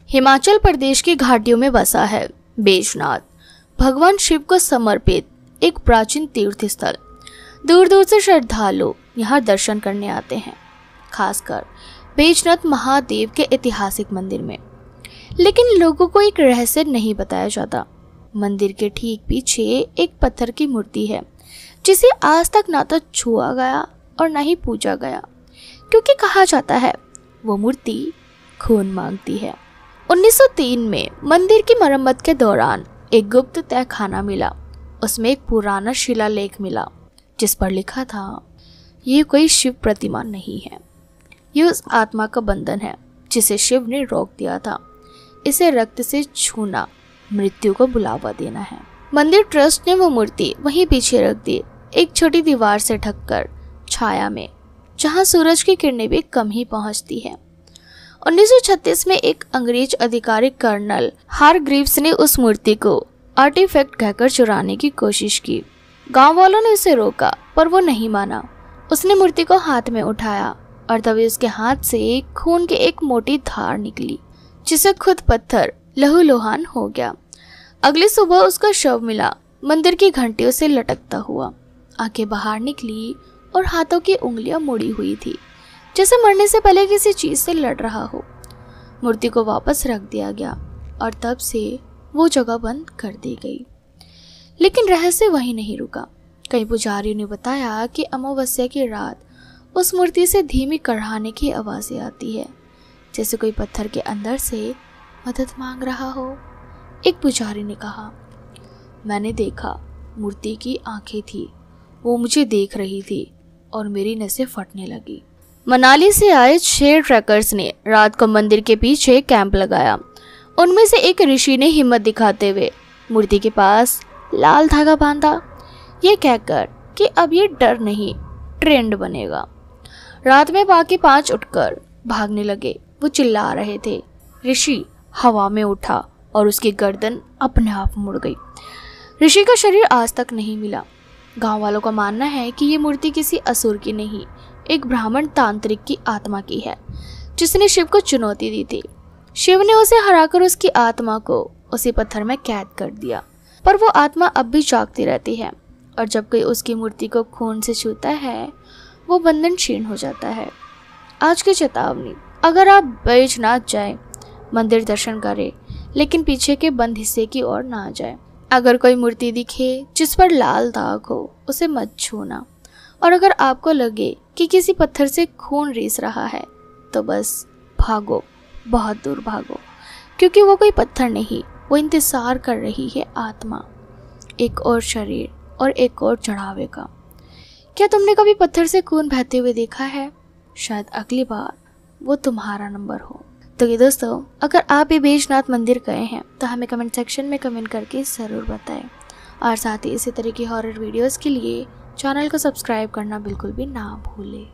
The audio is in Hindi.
हिमाचल प्रदेश की घाटियों में बसा है बैजनाथ, भगवान शिव को समर्पित एक प्राचीन तीर्थ स्थल। दूर दूर से श्रद्धालु यहाँ दर्शन करने आते हैं, खासकर बैजनाथ महादेव के ऐतिहासिक मंदिर में। लेकिन लोगों को एक रहस्य नहीं बताया जाता। मंदिर के ठीक पीछे एक पत्थर की मूर्ति है, जिसे आज तक ना तो छुआ गया और ना ही पूजा गया, क्योंकि कहा जाता है वो मूर्ति खून मांगती है। 1903 में मंदिर की मरम्मत के दौरान एक गुप्त तहखाना मिला। उसमें एक पुराना शिलालेख मिला, जिस पर लिखा था, ये कोई शिव प्रतिमा नहीं है, ये उस आत्मा का बंधन है जिसे शिव ने रोक दिया था। इसे रक्त से छूना मृत्यु को बुलावा देना है। मंदिर ट्रस्ट ने वो मूर्ति वहीं पीछे रख दी, एक छोटी दीवार से ढककर छाया में, जहां सूरज की किरणें भी कम ही पहुंचती है। 1936 में एक अंग्रेज अधिकारी कर्नल हारग्रीव्स ने उस मूर्ति को आर्टिफैक्ट कहकर चुराने की कोशिश की। गांव वालों ने उसे रोका, पर वो नहीं माना। उसने मूर्ति को हाथ में उठाया और तभी उसके हाथ से खून की एक मोटी धार निकली, जिसे खुद पत्थर लहूलुहान हो गया। अगली सुबह उसका शव मिला, मंदिर की घंटियों से लटकता हुआ। आंखें बाहर निकली और हाथों की उंगलियां मुड़ी हुई थी, जैसे मरने से पहले किसी चीज से लड़ रहा हो। मूर्ति को वापस रख दिया गया और तब से वो जगह बंद कर दी गई। लेकिन रहस्य वहीं नहीं रुका। कई पुजारियों ने बताया कि अमावस्या की रात उस मूर्ति से धीमी कड़ाहने की आवाजें आती है, जैसे कोई पत्थर के अंदर से मदद मांग रहा हो। एक पुजारी ने कहा, मैंने देखा, मूर्ति की आंखें थी, वो मुझे देख रही थी और मेरी नसें फटने लगी। मनाली से आए 6 ट्रैकर्स ने रात को मंदिर के पीछे कैंप लगाया। उनमें से एक ऋषि ने हिम्मत दिखाते हुए मूर्ति के पास लाल धागा बांधा, ये कहकर कि अब ये डर नहीं, ट्रेंड बनेगा। रात में बाकी 5 उठकर भागने लगे। वो चिल्ला रहे थे। ऋषि हवा में उठा और उसकी गर्दन अपने आप मुड़ गई। ऋषि का शरीर आज तक नहीं मिला। गांव वालों का मानना है कि ये मूर्ति किसी असुर की नहीं, एक ब्राह्मण तांत्रिक की आत्मा की है, जिसने शिव को चुनौती दी थी। शिव ने उसे हराकर उसकी आत्मा को उसी पत्थर में कैद कर दिया, पर वो आत्मा अब भी जागती रहती है और जब कोई उसकी मूर्ति को खून से छूता है, वो बंधन क्षीण हो जाता है। आज की चेतावनी, अगर आप बैजनाथ जाए, मंदिर दर्शन करें, लेकिन पीछे के बंद हिस्से की ओर ना जाए। अगर कोई मूर्ति दिखे जिस पर लाल दाग हो, उसे मत छूना। और अगर आपको लगे कि किसी पत्थर से खून रीस रहा है, तो बस भागो, बहुत दूर भागो, क्योंकि वो कोई पत्थर नहीं, वो इंतजार कर रही है आत्मा, एक और शरीर और एक और चढ़ावे का। क्या तुमने कभी पत्थर से खून बहते हुए देखा है? शायद अगली बार वो तुम्हारा नंबर हो। तो ये दोस्तों, अगर आप भी बैजनाथ मंदिर गए हैं तो हमें कमेंट सेक्शन में कमेंट करके ज़रूर बताएं। और साथ ही इसी तरह की हॉरर वीडियोस के लिए चैनल को सब्सक्राइब करना बिल्कुल भी ना भूलें।